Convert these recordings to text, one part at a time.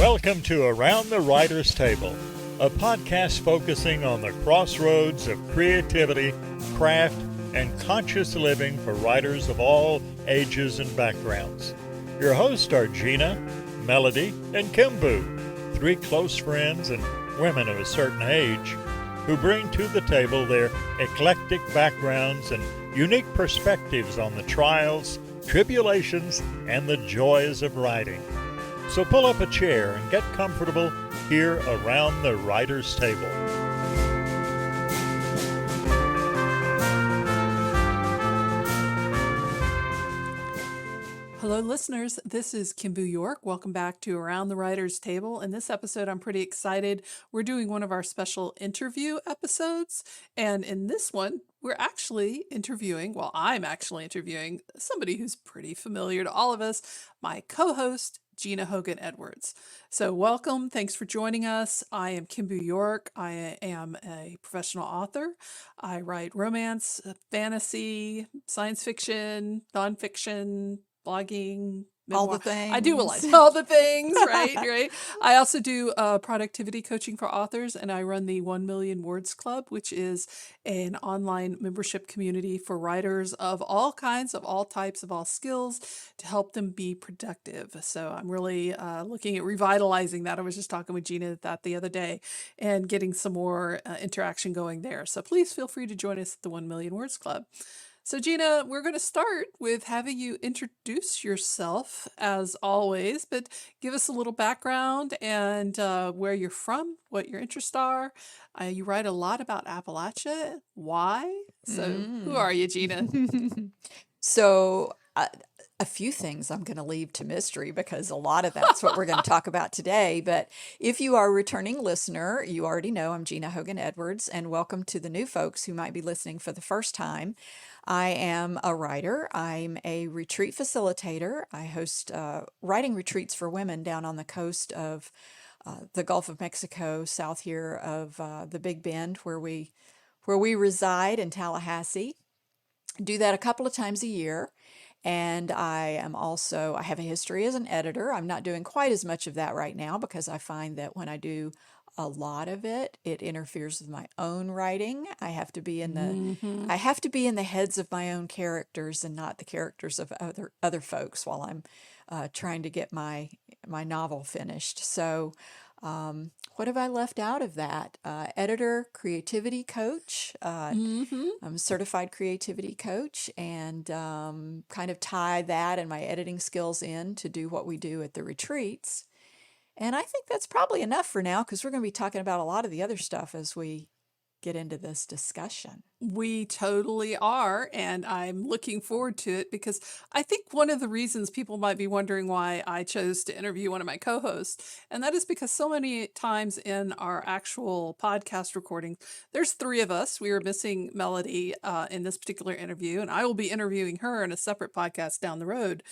Welcome to Around the Writer's Table, a podcast focusing on the crossroads of creativity, craft, and conscious living for writers of all ages and backgrounds. Your hosts are Gina, Melody, and Kimbu, three close friends and women of a certain age who bring to the table their eclectic backgrounds and unique perspectives on the trials, tribulations, and the joys of writing. So pull up a chair and get comfortable here around the writer's table. Hello, listeners. This is Kimbu York. Welcome back to Around the Writer's Table. In this episode, I'm pretty excited. We're doing one of our special interview episodes. And in this one, I'm actually interviewing somebody who's pretty familiar to all of us, my co-host, Gina Hogan Edwards. So welcome. Thanks for joining us. I am Kimbu York. I am a professional author. I write romance, fantasy, science fiction, nonfiction, blogging, all memoir. the things. I do all the things, right? I also do productivity coaching for authors, and I run the 1 Million Words Club, which is an online membership community for writers of all kinds, of all types, of all skills to help them be productive. So I'm really looking at revitalizing that. I was just talking with Gina that the other day and getting some more interaction going there. So please feel free to join us at the 1 Million Words Club. So Gina, we're going to start with having you introduce yourself as always, but give us a little background and where you're from, what your interests are. You write a lot about Appalachia. Why? So who are you, Gina? So a few things I'm going to leave to mystery because a lot of that's what we're going to talk about today. But if you are a returning listener, you already know I'm Gina Hogan Edwards, and welcome to the new folks who might be listening for the first time. I am a writer. I'm a retreat facilitator. I host writing retreats for women down on the coast of the Gulf of Mexico, south here of the Big Bend, where we reside in Tallahassee. Do that a couple of times a year. And I have a history as an editor. I'm not doing quite as much of that right now because I find that when I do a lot of it, it interferes with my own writing. I have to be in the heads of my own characters and not the characters of other folks while I'm trying to get my novel finished. So what have I left out of that? Editor, creativity coach. I'm a certified creativity coach, and kind of tie that and my editing skills in to do what we do at the retreats. And I think that's probably enough for now because we're going to be talking about a lot of the other stuff as we get into this discussion. We totally are, and I'm looking forward to it because I think one of the reasons people might be wondering why I chose to interview one of my co-hosts, and that is because so many times in our actual podcast recording, there's three of us. We are missing Melody in this particular interview, and I will be interviewing her in a separate podcast down the road.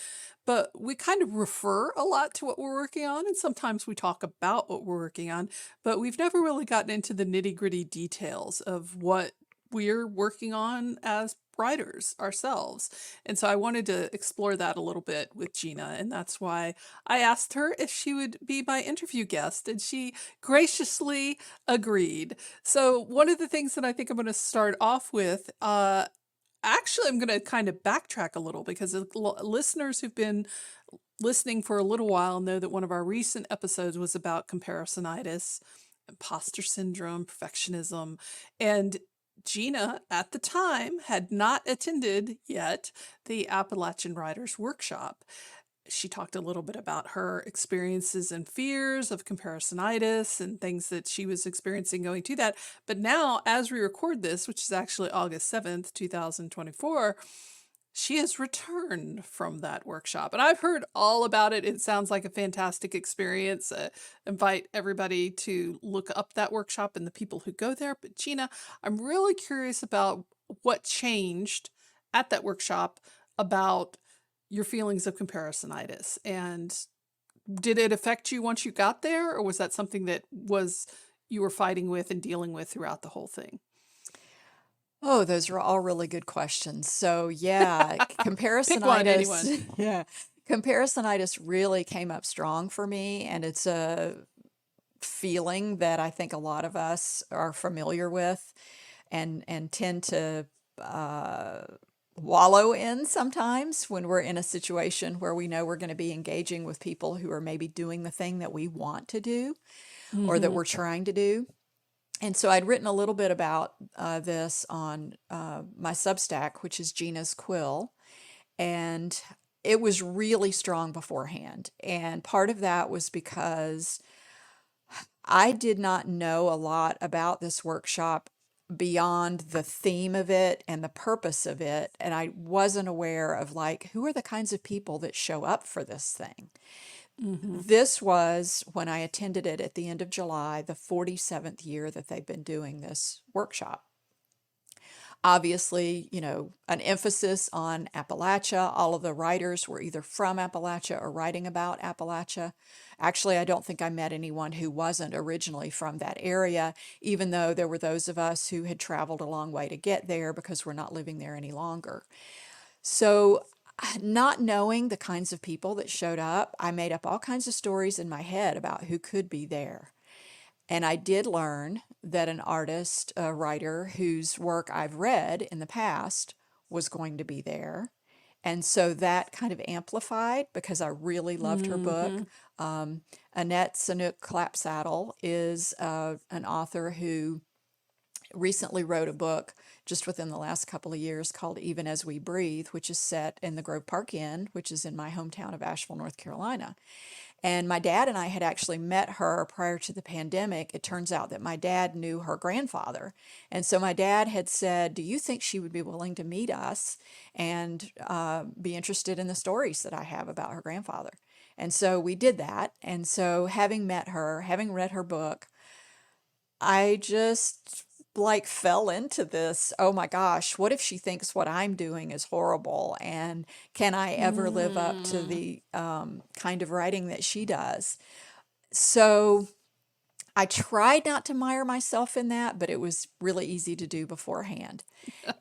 But we kind of refer a lot to what we're working on, and sometimes we talk about what we're working on, but we've never really gotten into the nitty-gritty details of what we're working on as writers ourselves. And so I wanted to explore that a little bit with Gina, and that's why I asked her if she would be my interview guest, and she graciously agreed. So one of the things that I think I'm going to start off with, actually, I'm going to kind of backtrack a little because listeners who've been listening for a little while know that one of our recent episodes was about comparisonitis, imposter syndrome, perfectionism, and Gina, at the time, had not attended yet the Appalachian Writers Workshop. She talked a little bit about her experiences and fears of comparisonitis and things that she was experiencing going to that. But now, as we record this, which is actually August 7th, 2024, she has returned from that workshop. And I've heard all about it. It sounds like a fantastic experience. Invite everybody to look up that workshop and the people who go there. But Gina, I'm really curious about what changed at that workshop about your feelings of comparisonitis. And did it affect you once you got there, or was that something that you were fighting with and dealing with throughout the whole thing? Oh, those are all really good questions. So yeah, Pick one, anyone. comparisonitis. Yeah. Comparisonitis really came up strong for me, and it's a feeling that I think a lot of us are familiar with and tend to uh, wallow in sometimes when we're in a situation where we know we're going to be engaging with people who are maybe doing the thing that we want to do or that Mm-hmm. we're trying to do. And so I'd written a little bit about this on my Substack, which is Gina's Quill, and it was really strong beforehand. And part of that was because I did not know a lot about this workshop beyond the theme of it and the purpose of it. And I wasn't aware of like, who are the kinds of people that show up for this thing? Mm-hmm. This was when I attended it at the end of July, the 47th year that they've been doing this workshop. Obviously, an emphasis on Appalachia. All of the writers were either from Appalachia or writing about Appalachia. Actually, I don't think I met anyone who wasn't originally from that area, even though there were those of us who had traveled a long way to get there because we're not living there any longer. So, not knowing the kinds of people that showed up, I made up all kinds of stories in my head about who could be there. And I did learn that an artist, a writer whose work I've read in the past was going to be there. And so that kind of amplified because I really loved her book. Mm-hmm. Annette Sanook Clapsaddle is an author who recently wrote a book just within the last couple of years called Even as We Breathe, which is set in the Grove Park Inn, which is in my hometown of Asheville, North Carolina. And my dad and I had actually met her prior to the pandemic. It turns out that my dad knew her grandfather. And so my dad had said, do you think she would be willing to meet us and be interested in the stories that I have about her grandfather? And so we did that. And so having met her, having read her book, I just like fell into this, oh my gosh, what if she thinks what I'm doing is horrible? And can I ever live up to Mm. the kind of writing that she does? So I tried not to mire myself in that, but it was really easy to do beforehand.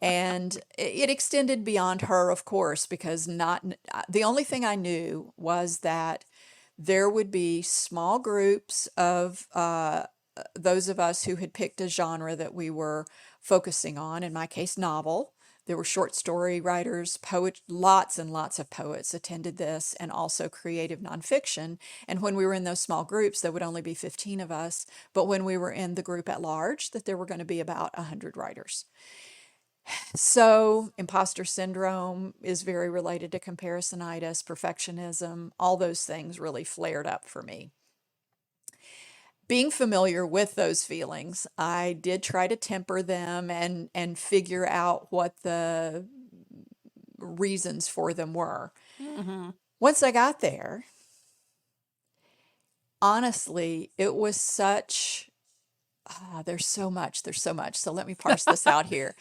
And it extended beyond her, of course, because not the only thing I knew was that there would be small groups of those of us who had picked a genre that we were focusing on, in my case, novel. There were short story writers, poet, lots and lots of poets attended this, and also creative nonfiction. And when we were in those small groups, there would only be 15 of us. But when we were in the group at large, that there were going to be about 100 writers. So, imposter syndrome is very related to comparisonitis, perfectionism, all those things really flared up for me. Being familiar with those feelings, I did try to temper them and figure out what the reasons for them were. Mm-hmm. Once I got there, honestly, it was such there's so much, there's so much. So let me parse this out here.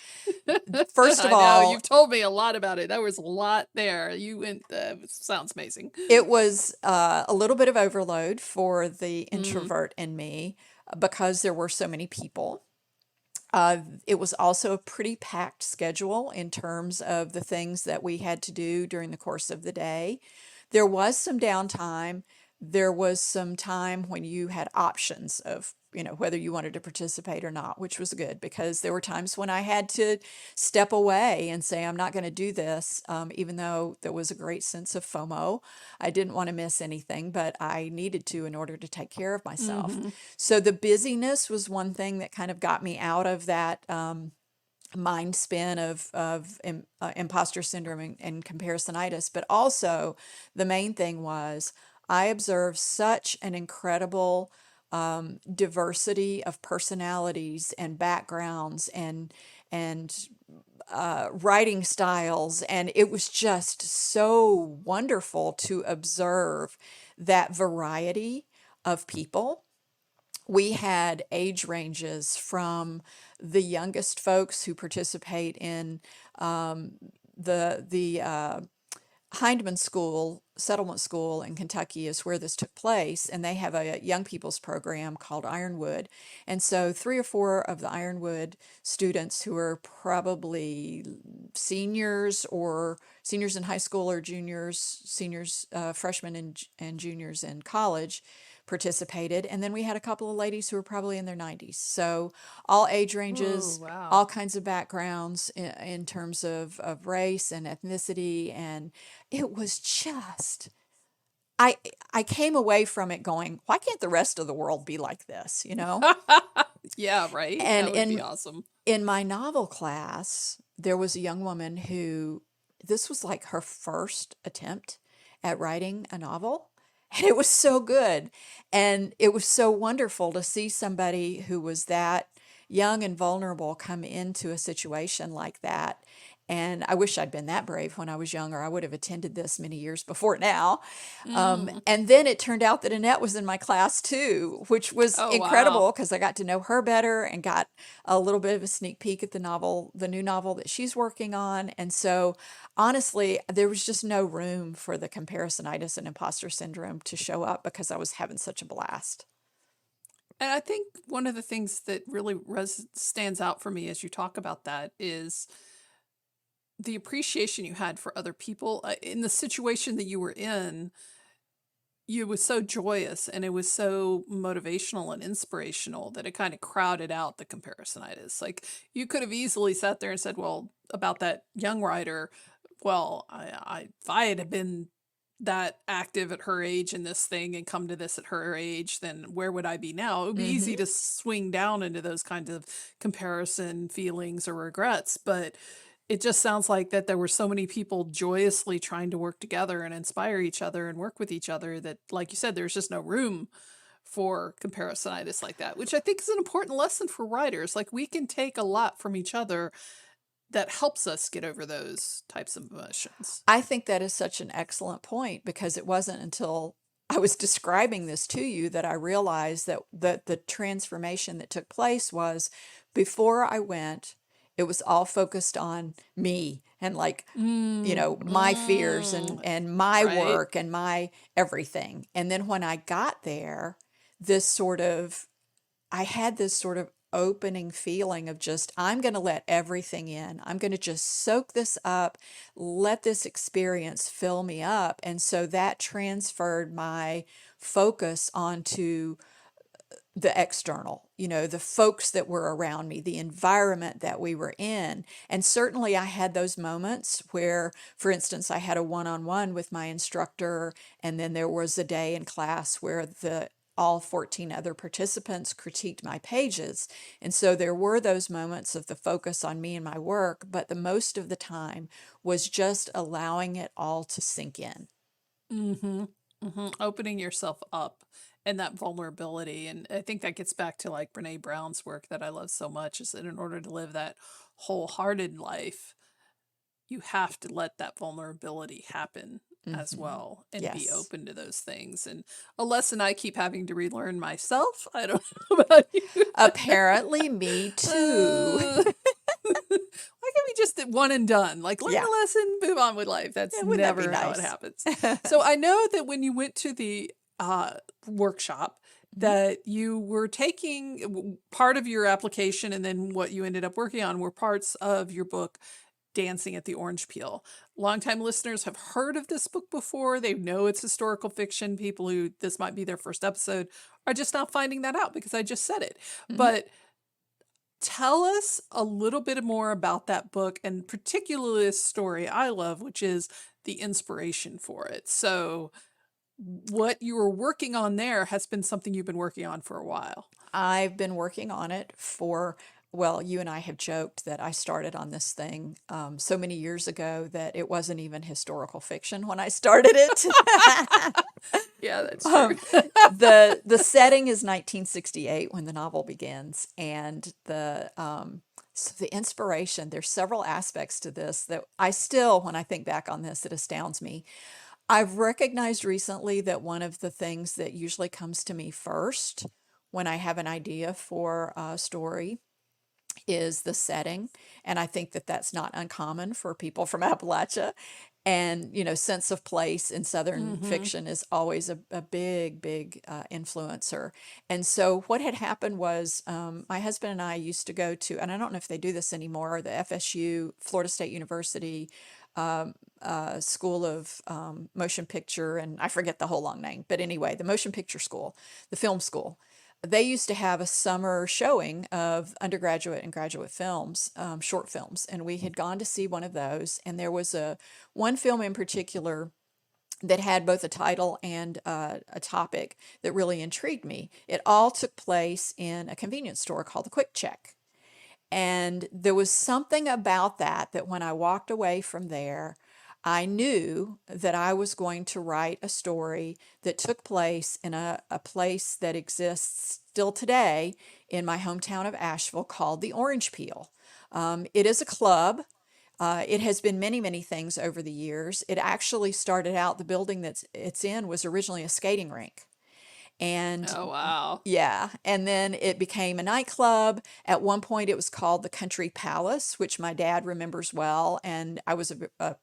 First of I know all, you've told me a lot about it. There was a lot there. You went. Sounds amazing. it was a little bit of overload for the Mm. introvert in me because there were so many people. It was also a pretty packed schedule in terms of the things that we had to do during the course of the day. There was some downtime. There was some time when you had options of, whether you wanted to participate or not, which was good because there were times when I had to step away and say, I'm not going to do this, even though there was a great sense of FOMO. I didn't want to miss anything, but I needed to in order to take care of myself. Mm-hmm. So the busyness was one thing that kind of got me out of that mind spin of imposter syndrome and comparisonitis. But also, the main thing was I observed such an incredible diversity of personalities and backgrounds and writing styles, and it was just so wonderful to observe that variety of people. We had age ranges from the youngest folks who participate in the Hindman School settlement school in Kentucky is where this took place, and they have a young people's program called Ironwood. And so 3 or 4 of the Ironwood students who are probably seniors in high school or seniors, freshmen and juniors in college participated. And then we had a couple of ladies who were probably in their 90s. So all age Oh, ranges, wow. all kinds of backgrounds in terms of race and ethnicity. And it was just, I, I came away from it going, why can't the rest of the world be like this, you know? Yeah, right? And That would be awesome. in my novel class, there was a young woman who, this was like her first attempt at writing a novel. And it was so good. And it was so wonderful to see somebody who was that young and vulnerable come into a situation like that. And I wish I'd been that brave when I was younger. I would have attended this many years before now. Mm. And then it turned out that Annette was in my class too, which was Oh, wow. incredible because I got to know her better and got a little bit of a sneak peek at the new novel that she's working on. And so, honestly, there was just no room for the comparisonitis and imposter syndrome to show up because I was having such a blast. And I think one of the things that really stands out for me as you talk about that is the appreciation you had for other people in the situation that you were in. You was so joyous and it was so motivational and inspirational that it kind of crowded out the comparisonitis. Like you could have easily sat there and said, well, about that young writer, well, if I had been that active at her age in this thing and come to this at her age, then where would I be now? It would be Hmm. easy to swing down into those kinds of comparison feelings or regrets. But it just sounds like that there were so many people joyously trying to work together and inspire each other and work with each other that, like you said, there's just no room for comparisonitis like that, which I think is an important lesson for writers. Like we can take a lot from each other that helps us get over those types of emotions. I think that is such an excellent point because it wasn't until I was describing this to you that I realized that the transformation that took place was before I went, it was all focused on me and like, Mm, my fears and my right? work and my everything. And then when I got there, this sort of I had this sort of opening feeling of just, I'm going to let everything in. I'm going to just soak this up, let this experience fill me up. And so that transferred my focus onto the external, the folks that were around me, the environment that we were in. And certainly I had those moments where, for instance, I had a one-on-one with my instructor, and then there was a day in class where the all 14 other participants critiqued my pages. And so there were those moments of the focus on me and my work, but the most of the time was just allowing it all to sink in. Mm-hmm. Mm-hmm. Opening yourself up and that vulnerability. And I think that gets back to like Brene Brown's work that I love so much is that in order to live that wholehearted life, you have to let that vulnerability happen as Hmm. well and be Yes. open to those things. And a lesson I keep having to relearn myself. I don't know about you. Apparently, me too. Why can't we just one and done? Like learn Yeah. the lesson, move on with life. That's Wouldn't that be never how it nice? happens. So I know that when you went to the workshop, Mhm. that you were taking part of your application and then what you ended up working on were parts of your book Dancing at the Orange Peel. Longtime listeners have heard of this book before. They know it's historical fiction. People who this might be their first episode are just now finding that out because I just said it. Mhm. But tell us a little bit more about that book and particularly this story I love, which is the inspiration for it. So, what you were working on there has been something you've been working on for a while. I've been working on it well, you and I have joked that I started on this thing so many years ago that it wasn't even historical fiction when I started it. Yeah, that's true. Um, the setting is 1968 when the novel begins, and so the inspiration. There's several aspects to this that I still, when I think back on this, it astounds me. I've recognized recently that one of the things that usually comes to me first when I have an idea for a story is the setting. And I think that that's not uncommon for people from Appalachia. And, sense of place in Southern Mm-hmm. fiction is always a big, big influencer. And so what had happened was my husband and I used to go to, and I don't know if they do this anymore, the FSU, Florida State University School of Motion Picture, and I forget the whole long name, but anyway, the motion picture school, the film school. They used to have a summer showing of undergraduate and graduate films, short films, and we had gone to see one of those. And there was one film in particular that had both a title and a topic that really intrigued me. It all took place in a convenience store called the Quick Check. And there was something about that when I walked away from there, I knew that I was going to write a story that took place in a place that exists still today in my hometown of Asheville called the Orange Peel. It is a club. It has been many, many things over the years. It actually started out, the building it's in was originally a skating rink. And Oh, wow. yeah, and then it became a nightclub. At one point, it was called the Country Palace, which my dad remembers well. And I was a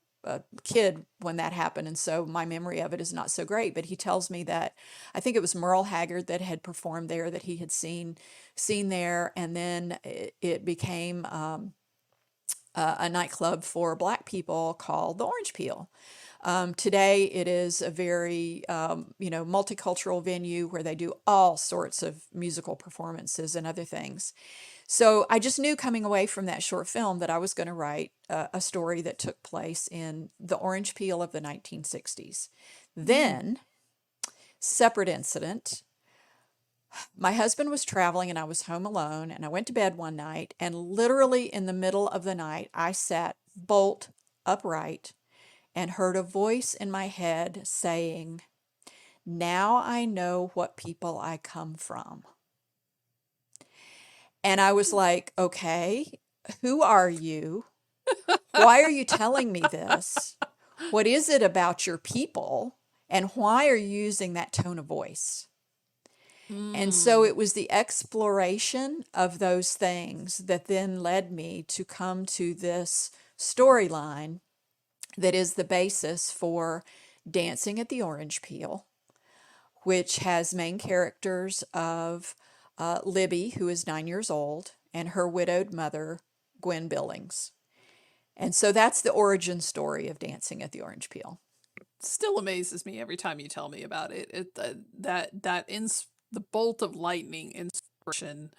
kid when that happened, and so my memory of it is not so great. But he tells me that I think it was Merle Haggard that had performed there, that he had seen there, and then it became a nightclub for Black people called the Orange Peel. Today, it is a very, multicultural venue where they do all sorts of musical performances and other things. So I just knew coming away from that short film that I was going to write a story that took place in the Orange Peel of the 1960s. Mm. Then, separate incident, my husband was traveling and I was home alone, and I went to bed one night, and literally in the middle of the night, I sat bolt upright and heard a voice in my head saying, "Now I know what people I come from." And I was like, "Okay, who are you? Why are you telling me this? What is it about your people? And why are you using that tone of voice?" And so Mm. it was the exploration of those things that then led me to come to this storyline that is the basis for Dancing at the Orange Peel, which has main characters of Libby, who is 9 years old, and her widowed mother, Gwen Billings. And so that's the origin story of Dancing at the Orange Peel. Still amazes me every time you tell me about it. The bolt of lightning inspiration.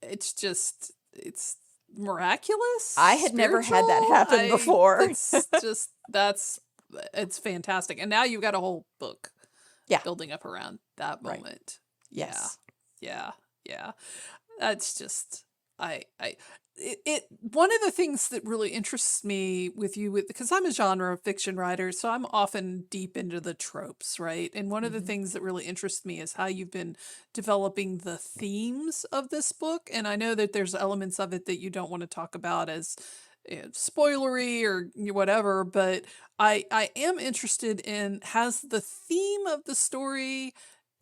It's I miraculous, had never had that spiritual. happen before. That's it's fantastic. And now you've got a whole book Yeah, building up around that right. moment. Yeah, Yes. yeah, yeah. That's just I it one of the things that really interests me with you, with because I'm a genre fiction writer, so I'm often deep into the tropes, right? And one of the Hmm. things that really interests me is how you've been developing the themes of this book. And I know that there's elements of it that you don't want to talk about as spoilery or whatever, but I am interested in, has the theme of the story,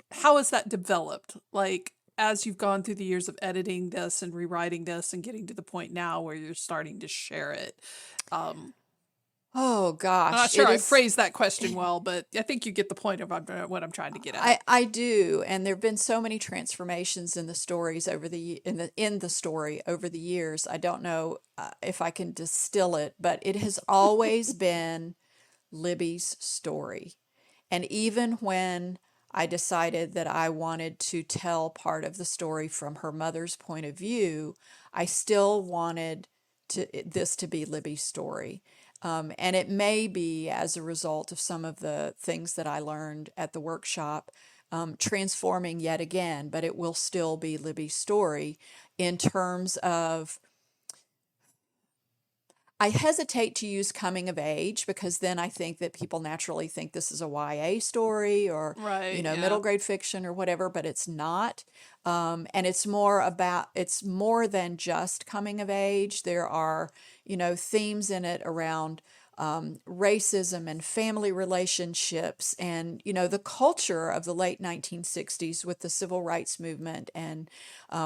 how has that developed? Like, as you've gone through the years of editing this and rewriting this and getting to the point now where you're starting to share it. Um, Oh I'm gosh, not sure it I is. phrased that question well, but I think you get the point of what I'm trying to get at. I do, and there have been so many transformations in the stories in the story over the years. I don't know if I can distill it, but it has always been Libby's story. And even when I decided that I wanted to tell part of the story from her mother's point of view, I still wanted this to be Libby's story. And it may be as a result of some of the things that I learned at the workshop, transforming yet again, but it will still be Libby's story in terms of, I hesitate to use coming of age because then I think that people naturally think this is a YA story or, Right, yeah. middle grade fiction or whatever, but it's not. And it's more than just coming of age. There are, themes in it around racism and family relationships and, the culture of the late 1960s with the civil rights movement and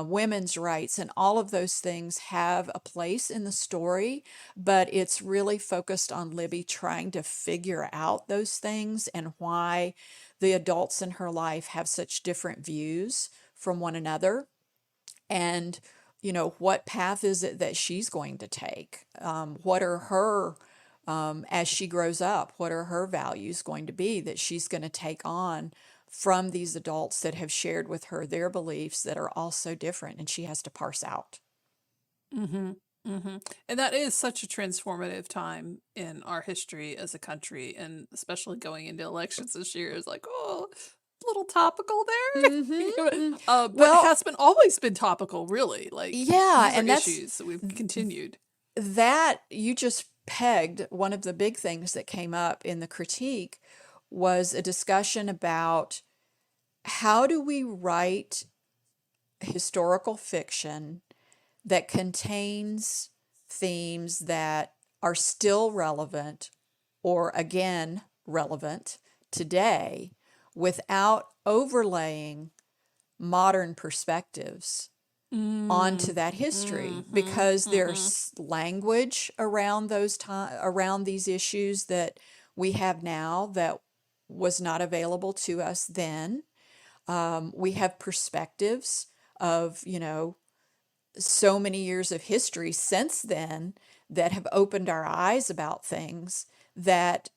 women's rights and all of those things have a place in the story, but it's really focused on Libby trying to figure out those things and why the adults in her life have such different views from one another. And, what path is it that she's going to take? What are her as she grows up, what are her values going to be that she's going to take on from these adults that have shared with her their beliefs that are all so different and she has to parse out? Mm-hmm. Mm-hmm. And that is such a transformative time in our history as a country, and especially going into elections this year is like, oh, a little topical there. Mm-hmm. But Well, has been always been topical, really. Like yeah, these are and issues that we've continued. that you just pegged one of the big things that came up in the critique was a discussion about how do we write historical fiction that contains themes that are still relevant or again relevant today without overlaying modern perspectives onto Mm, that history, mm-hmm, because mm-hmm. there's language around around these issues that we have now that was not available to us then. We have perspectives of, so many years of history since then that have opened our eyes about things that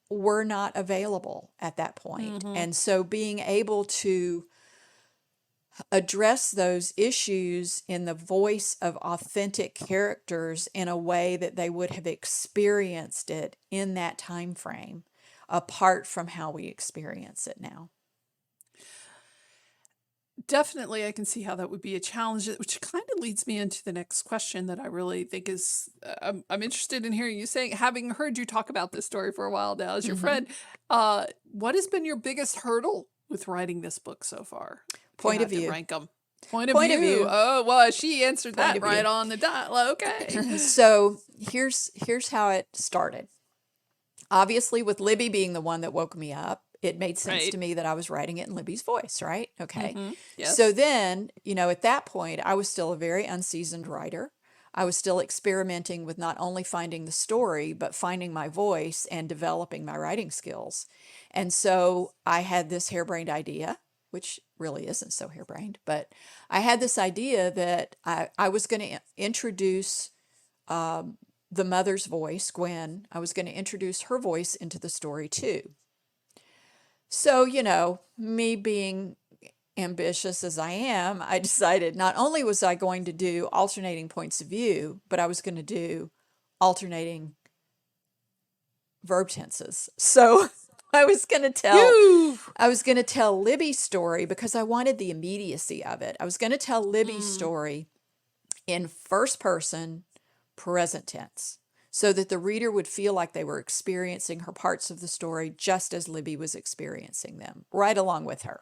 were not available at that point. Mm-hmm. And so being able to address those issues in the voice of authentic characters in a way that they would have experienced it in that time frame, apart from how we experience it now. Definitely, I can see how that would be a challenge, which kind of leads me into the next question that I really think is I'm interested in hearing you saying, having heard you talk about this story for a while now as your Hmm. friend, what has been your biggest hurdle with writing this book so far? If you Point of had to view. rank them. Point of Point of view. view. Oh, well, she answered Point that of right view. on the dot. Well, okay. So here's how it started. Obviously, with Libby being the one that woke me up, it made sense Right. to me that I was writing it in Libby's voice, right? Okay. Mm-hmm. So Yes. then, at that point, I was still a very unseasoned writer. I was still experimenting with not only finding the story, but finding my voice and developing my writing skills. And so I had this harebrained idea, which really isn't so harebrained, but I had this idea that I was going to introduce the mother's voice, Gwen. I was going to introduce her voice into the story too. So, me being ambitious as I am, I decided not only was I going to do alternating points of view, but I was going to do alternating verb tenses. So I was going to tell You. I was going to tell Libby's story because I wanted the immediacy of it. I was going to tell Libby's Mm, story in first person present tense so that the reader would feel like they were experiencing her parts of the story just as Libby was experiencing them, right along with her.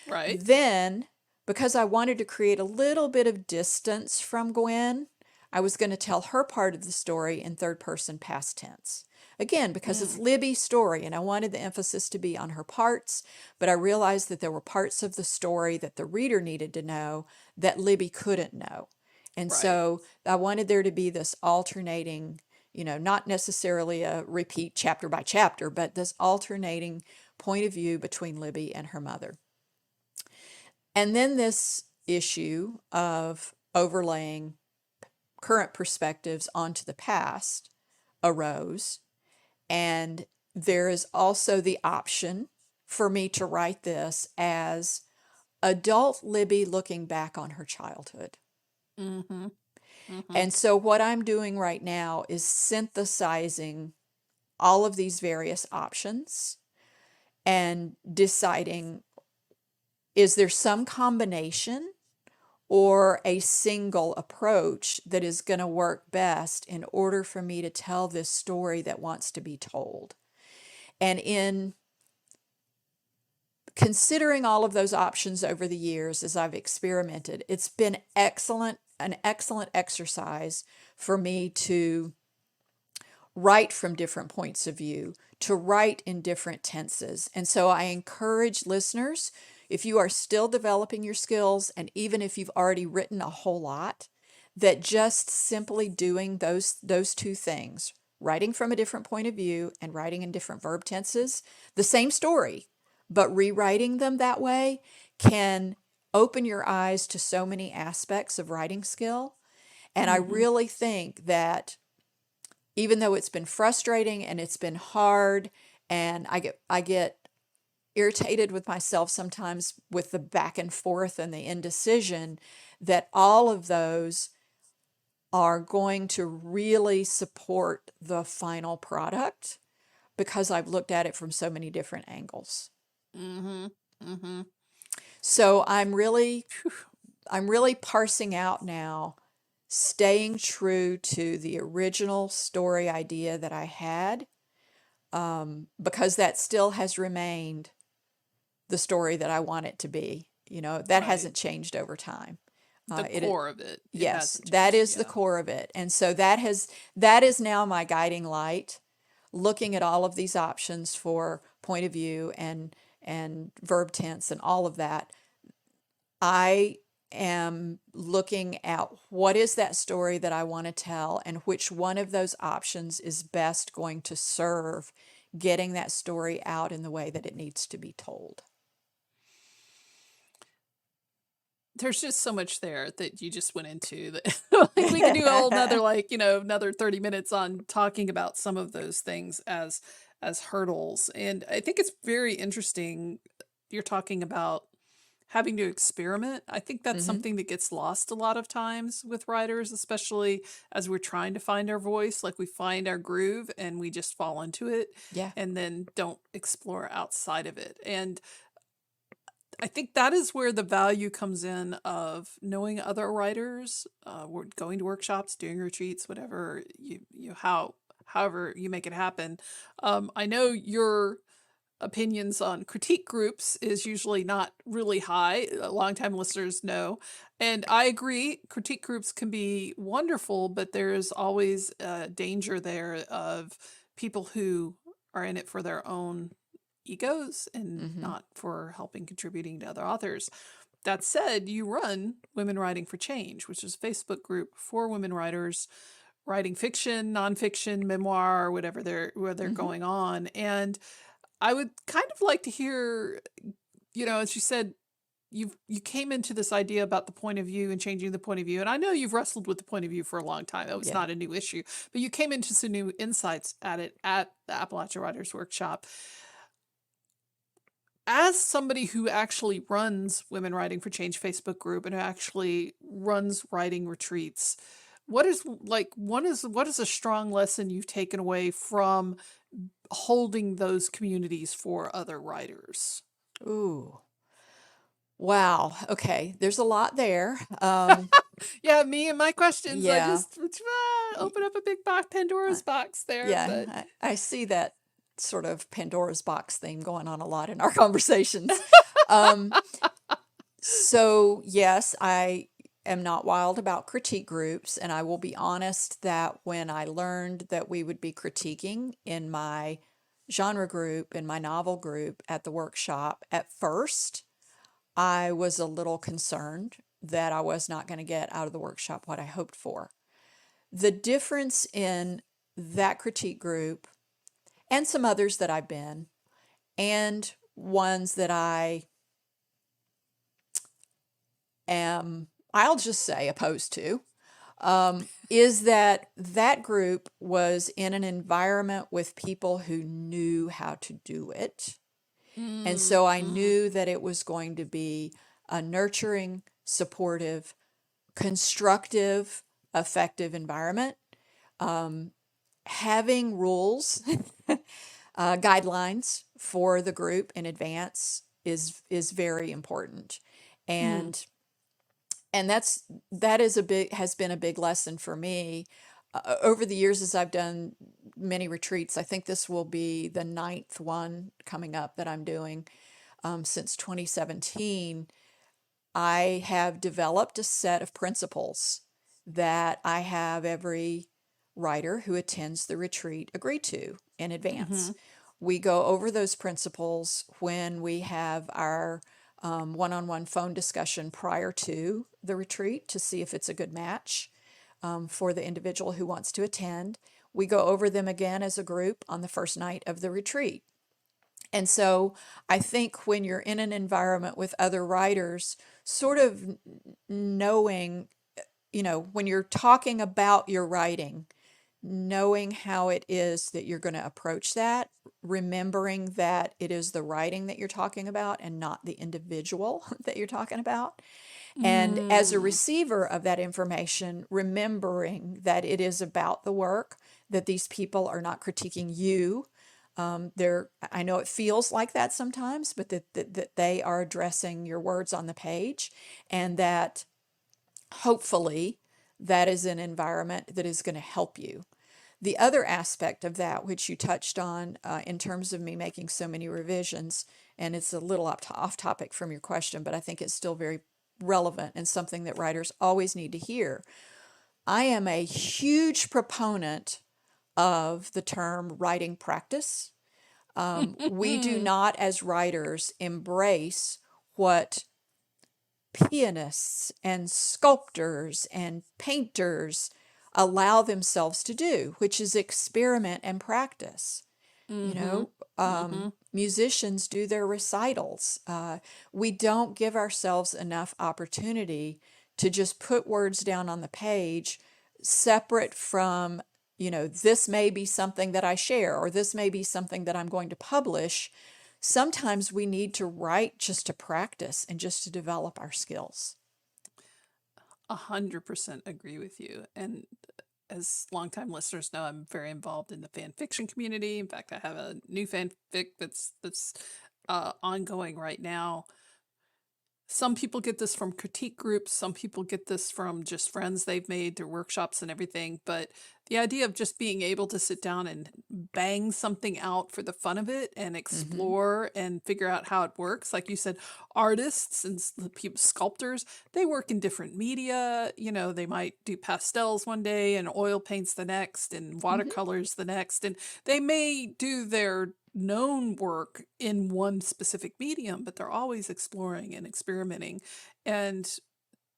right. Then, because I wanted to create a little bit of distance from Gwen, I was going to tell her part of the story in third person past tense. Again, because it's Mm, Libby's story and I wanted the emphasis to be on her parts, but I realized that there were parts of the story that the reader needed to know that Libby couldn't know. And right. so I wanted there to be this alternating, not necessarily a repeat chapter by chapter, but this alternating point of view between Libby and her mother. And then this issue of overlaying current perspectives onto the past arose. And there is also the option for me to write this as adult Libby looking back on her childhood. Mm-hmm. Mm-hmm. And so what I'm doing right now is synthesizing all of these various options and deciding, is there some combination or a single approach that is going to work best in order for me to tell this story that wants to be told? And in considering all of those options over the years as I've experimented, it's been an excellent exercise for me to write from different points of view, to write in different tenses. And so I encourage listeners, if you are still developing your skills, and even if you've already written a whole lot, that just simply doing those two things, writing from a different point of view and writing in different verb tenses, the same story, but rewriting them that way can open your eyes to so many aspects of writing skill. And I Mm-hmm. really think that even though it's been frustrating and it's been hard, and I get irritated with myself sometimes with the back and forth and the indecision, that all of those are going to really support the final product because I've looked at it from so many different angles. Mm-hmm. Mm-hmm. So I'm really parsing out now, staying true to the original story idea that I had, because that still has remained the story that I want it to be. That Right. hasn't changed over time. The It core of it Yes, hasn't that changed. is the Yeah. core of it. And so that is now my guiding light, looking at all of these options for point of view and verb tense and all of that. I am looking at what is that story that I want to tell, and which one of those options is best going to serve getting that story out in the way that it needs to be told. There's just so much there that you just went into that like we could do a whole nother another 30 minutes on talking about some of those things as hurdles. And I think it's very interesting you're talking about having to experiment. I think that's Hmm. something that gets lost a lot of times with writers, especially as we're trying to find our voice. Like we find our groove and we just fall into it Yeah. and then don't explore outside of it. And I think that is where the value comes in of knowing other writers, going to workshops, doing retreats, whatever however you make it happen. I know your opinions on critique groups is usually not really high. Longtime listeners know. And I agree, critique groups can be wonderful, but there's always a danger there of people who are in it for their own egos and Hmm. not for helping contributing to other authors. That said, you run Women Writing for Change, which is a Facebook group for women writers writing fiction, nonfiction, memoir, where they're Hmm. going on. And I would kind of like to hear, as you said, you came into this idea about the point of view and changing the point of view. And I know you've wrestled with the point of view for a long time. That was Yeah. not a new issue. But you came into some new insights at it at the Appalachia Writers Workshop. As somebody who actually runs Women Writing for Change Facebook group and who actually runs writing retreats, what is a strong lesson you've taken away from holding those communities for other writers? Ooh. Wow. Okay. There's a lot there. Yeah, me and my questions. I Yeah. just open up a big box, Uh, Pandora's box there. But yeah. I see that sort of Pandora's box theme going on a lot in our conversations. Um, so, yes, I am not wild about critique groups. And I will be honest that when I learned that we would be critiquing in my genre group, in my novel group at the workshop, at first, I was a little concerned that I was not going to get out of the workshop what I hoped for. The difference in that critique group and some others that I've been, and ones that I am, I'll just say, opposed to, is that that group was in an environment with people who knew how to do it. And so I mm-hmm. knew that it was going to be a nurturing, supportive, constructive, effective environment. Having rules, guidelines for the group in advance is very important, Mm. and that has been a big lesson for me over the years as I've done many retreats. I think this will be the ninth one coming up that I'm doing since 2017. I have developed a set of principles that I have every writer who attends the retreat agree to in Mm-hmm. advance. We go over those principles when we have our one-on-one phone discussion prior to the retreat to see if it's a good match for the individual who wants to attend. We go over them again as a group on the first night of the retreat. And so I think when you're in an environment with other writers, sort of knowing, when you're talking about your writing, knowing how it is that you're going to approach that, remembering that it is the writing that you're talking about and not the individual that you're talking about. And as a Mm. receiver of that information, remembering that it is about the work, that these people are not critiquing you. I know it feels like that sometimes, but that they are addressing your words on the page, and that hopefully that is an environment that is going to help you. The other aspect of that, which you touched on in terms of me making so many revisions, and it's a little off topic from your question, but I think it's still very relevant and something that writers always need to hear. I am a huge proponent of the term writing practice. We do not, as writers, embrace what pianists and sculptors and painters allow themselves to do, which is experiment and practice. You Mm-hmm. know, Mm-hmm. musicians do their recitals. We don't give ourselves enough opportunity to just put words down on the page separate from, this may be something that I share, or this may be something that I'm going to publish. Sometimes we need to write just to practice and just to develop our skills. 100% agree with you. And as longtime listeners know, I'm very involved in the fan fiction community. In fact, I have a new fanfic that's ongoing right now. Some people get this from critique groups. Some people get this from just friends they've made through workshops and everything. But the idea of just being able to sit down and bang something out for the fun of it and Hmm. explore and figure out how it works. Like you said, artists and sculptors, they work in different media. They might do pastels one day and oil paints the next and Hmm. watercolors the next. And they may do their known work in one specific medium, but they're always exploring and experimenting. And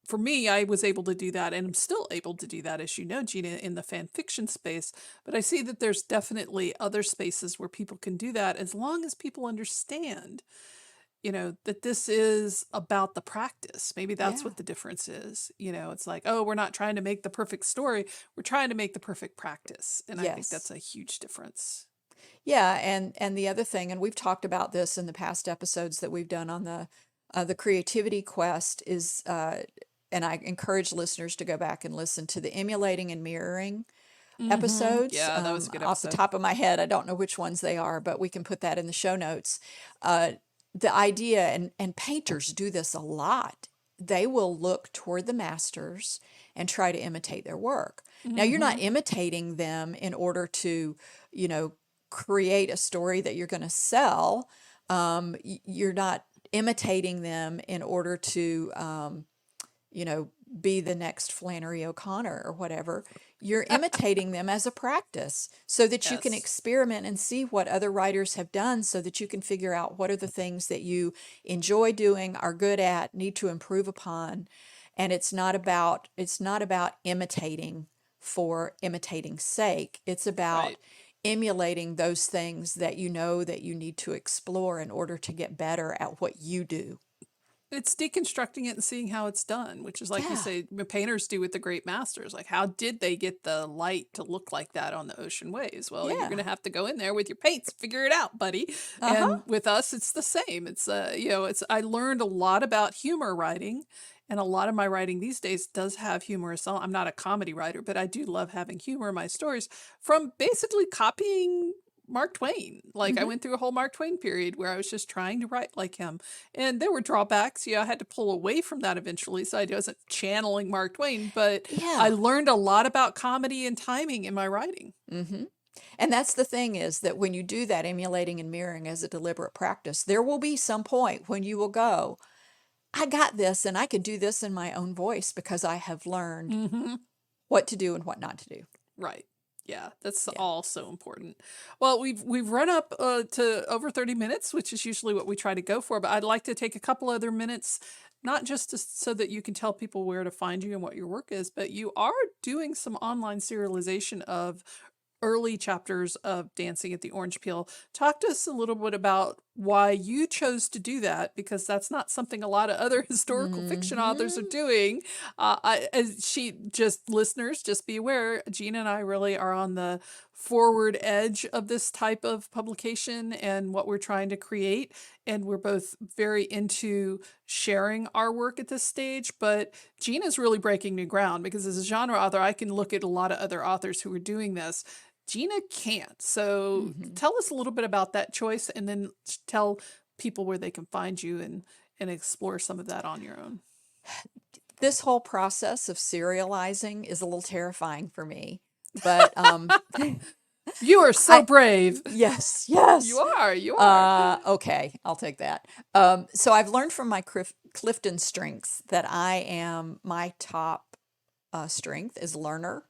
for me, I was able to do that, and I'm still able to do that, as you know, Gina, in the fan fiction space. But I see that there's definitely other spaces where people can do that as long as people understand, that this is about the practice. Maybe that's Yeah. what the difference is. It's like, oh, we're not trying to make the perfect story, we're trying to make the perfect practice. And I think that's Yes. a huge difference. Yeah, and the other thing, and we've talked about this in the past episodes that we've done on the creativity quest is, and I encourage listeners to go back and listen to the emulating and mirroring Mm-hmm. episodes. Yeah, that was a good Off the episode. top of my head, I don't know which ones they are, but we can put that in the show notes. Uh, the idea, and painters do this a lot. They will look toward the masters and try to imitate their work. Now, you're Mm-hmm. not imitating them in order to, you know, create a story that you're going to sell. You're not imitating them in order to, you know, be the next Flannery O'Connor or whatever. You're imitating them as a practice so that you can Yes. experiment and see what other writers have done so that you can figure out what are the things that you enjoy doing, are good at, need to improve upon. And it's not about imitating for imitating's sake. It's about Right. emulating those things that you know that you need to explore in order to get better at what you do. It's deconstructing it and seeing how it's done, which is like you Yeah. say, the painters do with the great masters. Like, how did they get the light to look like that on the ocean waves? Well, you're going Yeah. to have to go in there with your paints, figure it out, buddy. Uh-huh. And with us, it's the same. I learned a lot about humor writing, and a lot of my writing these days does have humorous. I'm not a comedy writer, but I do love having humor in my stories from basically copying Mark Twain. Like, I Hmm. went through a whole Mark Twain period where I was just trying to write like him. And there were drawbacks. I had to pull away from that eventually, so I wasn't channeling Mark Twain, but I Yeah. learned a lot about comedy and timing in my writing. Hmm. And that's the thing, is that when you do that emulating and mirroring as a deliberate practice, there will be some point when you will go, I got this and I can do this in my own voice because I have learned Hmm. what to do and what not to do. Right. Yeah, that's Yeah. all so important. Well, we've run up to over 30 minutes, which is usually what we try to go for, but I'd like to take a couple other minutes, not just so that you can tell people where to find you and what your work is, but you are doing some online serialization of early chapters of Dancing at the Orange Peel. Talk to us a little bit about why you chose to do that, because that's not something a lot of other historical fiction authors are Hmm. doing. Listeners, just be aware, Gina and I really are on the forward edge of this type of publication and what we're trying to create. And we're both very into sharing our work at this stage. But Gina's really breaking new ground, because as a genre author, I can look at a lot of other authors who are doing this. Gina can't. So Hmm. tell us a little bit about that choice, and then tell people where they can find you and explore some of that on your own. This whole process of serializing is a little terrifying for me, but You are so I brave. yes, You yes. are. You are. Okay, I'll take that. So I've learned from my Clifton strengths that my top strength is learner.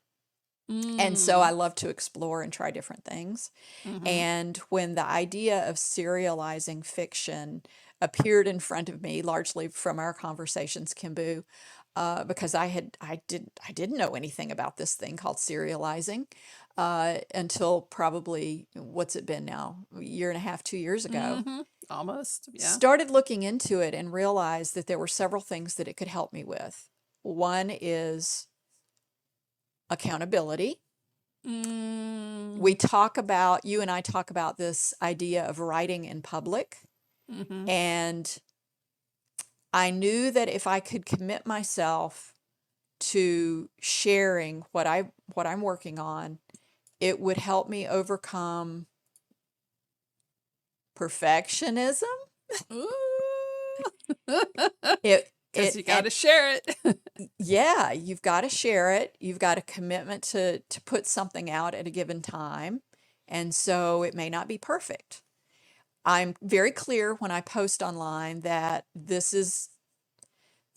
And so I Mm. love to explore and try different things. Mm-hmm. And when the idea of serializing fiction appeared in front of me, largely from our conversations, Kimbu, because I didn't know anything about this thing called serializing until probably, what's it been now, a year and a half, 2 years ago. Mm-hmm. Almost. Yeah. Started looking into it and realized that there were several things that it could help me with. One is accountability. Mm. You and I talk about this idea of writing in public. Mm-hmm. And I knew that if I could commit myself to sharing what I'm working on, it would help me overcome perfectionism. Ooh. It Because it you got and to share it. yeah, you've got to share it. You've got a commitment to put something out at a given time. And so it may not be perfect. I'm very clear when I post online that this is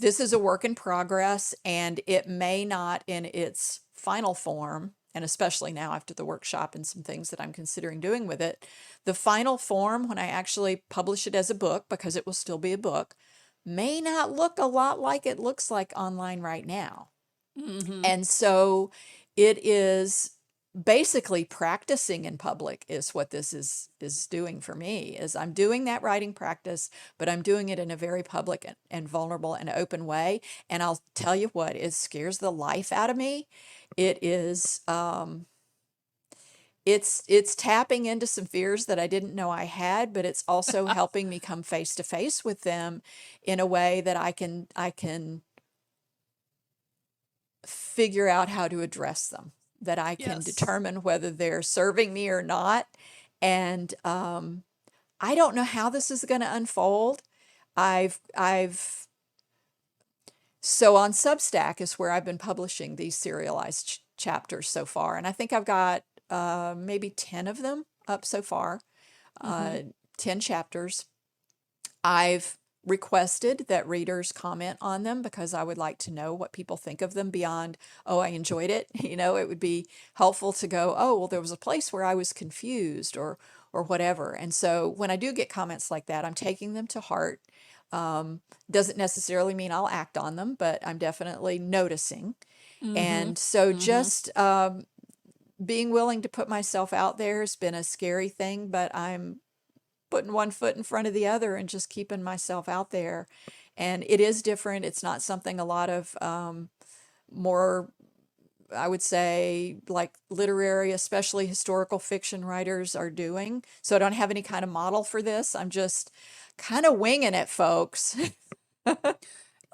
a work in progress, and it may not in its final form, and especially now after the workshop and some things that I'm considering doing with it, the final form, when I actually publish it as a book, because it will still be a book, may not look a lot like it looks like online right now. Mm-hmm. And so it is basically practicing in public is what this is doing for me. Is I'm doing that writing practice, but I'm doing it in a very public and vulnerable and open way. And I'll tell you what, it scares the life out of me. It is it's tapping into some fears that I didn't know I had, but it's also helping me come face to face with them in a way that I can figure out how to address them, that I can Yes. determine whether they're serving me or not. And I don't know how this is going to unfold. I've so on Substack is where I've been publishing these serialized chapters so far, and I think I've got maybe 10 of them up so far, Mm-hmm. 10 chapters. I've requested that readers comment on them because I would like to know what people think of them beyond, oh, I enjoyed it. It would be helpful to go, oh, well, there was a place where I was confused or whatever. And so when I do get comments like that, I'm taking them to heart. Doesn't necessarily mean I'll act on them, but I'm definitely noticing. Mm-hmm. And so Mm-hmm. just being willing to put myself out there has been a scary thing, but I'm putting one foot in front of the other and just keeping myself out there. And it is different. It's not something a lot of more, I would say, like literary, especially historical fiction writers are doing. So I don't have any kind of model for this. I'm just kind of winging it, folks.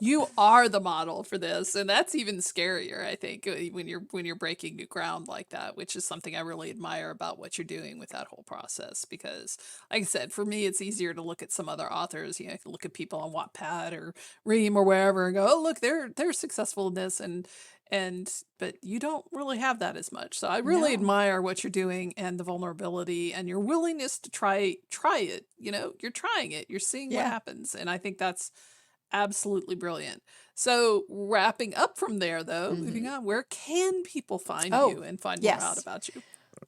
You are the model for this, and that's even scarier, I think, when you're breaking new ground like that, which is something I really admire about what you're doing with that whole process. Because, like I said, for me, it's easier to look at some other authors. I can look at people on Wattpad or Ream or wherever and go, "Oh, look, they're successful in this," but you don't really have that as much. So I really No. admire what you're doing and the vulnerability and your willingness to try it. You're trying it. You're seeing what Yeah. happens, and I think that's absolutely brilliant. So wrapping up from there, though, moving Mhm. on, where can people find Oh, you and find more out yes. about you?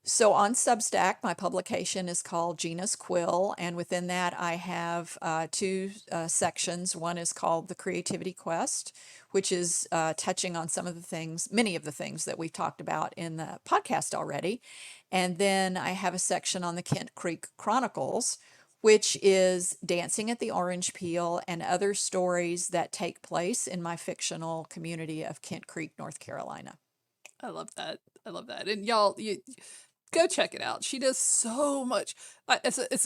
So on Substack, my publication is called Gina's Quill, and within that, I have two sections. One is called The Creativity Quest, which is touching on some of the things, many of the things that we've talked about in the podcast already. And then I have a section on the Kent Creek Chronicles, which is dancing at the orange peel and other stories that take place in my fictional community of Kent Creek, North Carolina. I love that. I love that. And y'all, go check it out. She does so much.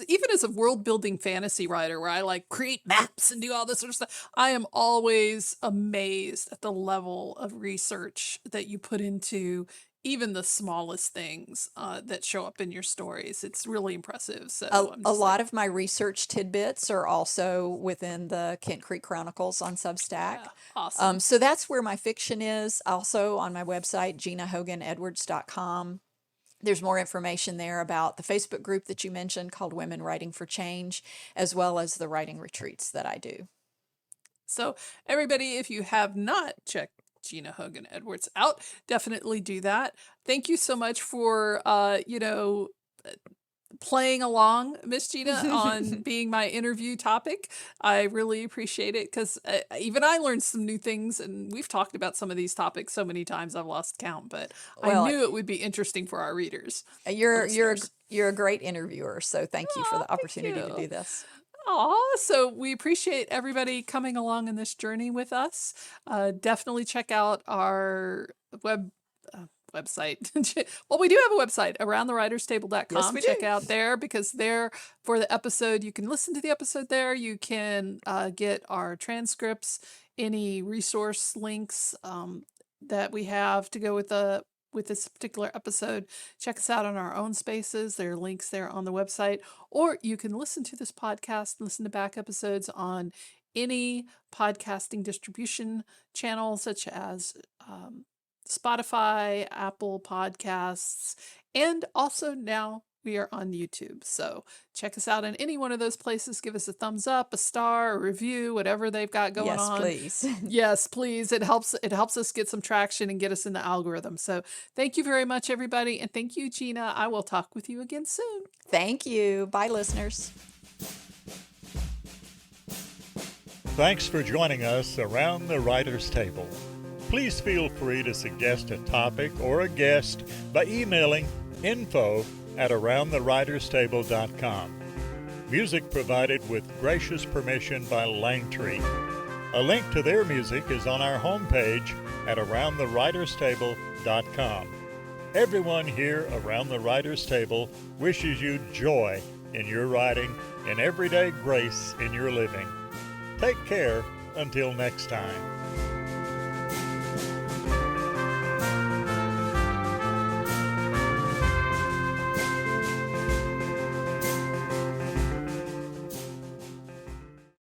Even as a world building fantasy writer, where I like create maps and do all this sort of stuff, I am always amazed at the level of research that you put into even the smallest things that show up in your stories. It's really impressive. So I'm A just like, lot of my research tidbits are also within the Kent Creek Chronicles on Substack. yeah, awesome. So that's where my fiction is. Also on my website, ginahoganedwards.com. There's more information there about the Facebook group that you mentioned called Women Writing for Change, as well as the writing retreats that I do. So everybody, if you have not checked Gina Hogan Edwards out, definitely do that. Thank you so much for playing along, Miss Gina, on being my interview topic. I really appreciate it because even I learned some new things, and we've talked about some of these topics so many times I've lost count. But I Well, knew it would be interesting for our readers, you're listeners. you're a great interviewer, so thank you for Oh, the thank opportunity to you. do this. Aw, so we appreciate everybody coming along in this journey with us. Definitely check out our website. Well, we do have a website, Yes, aroundthewriterstable.com. we Check do. out there because there, for the episode, you can listen to the episode there. You can get our transcripts, any resource links that we have to go with this particular episode. Check us out on our own spaces. There are links there on the website. Or you can listen to this podcast, listen to back episodes on any podcasting distribution channel, such as Spotify, Apple Podcasts, and also now we are on YouTube. So check us out in any one of those places. Give us a thumbs up, a star, a review, whatever they've got going Yes, on. please. Yes, please. It helps us get some traction and get us in the algorithm. So thank you very much, everybody. And thank you, Gina. I will talk with you again soon. Thank you. Bye, listeners. Thanks for joining us around the writer's table. Please feel free to suggest a topic or a guest by emailing info@aroundthewriterstable.com. Music provided with gracious permission by Langtree. A link to their music is on our homepage at aroundthewriterstable.com. Everyone here around the writer's table wishes you joy in your writing and everyday grace in your living. Take care until next time.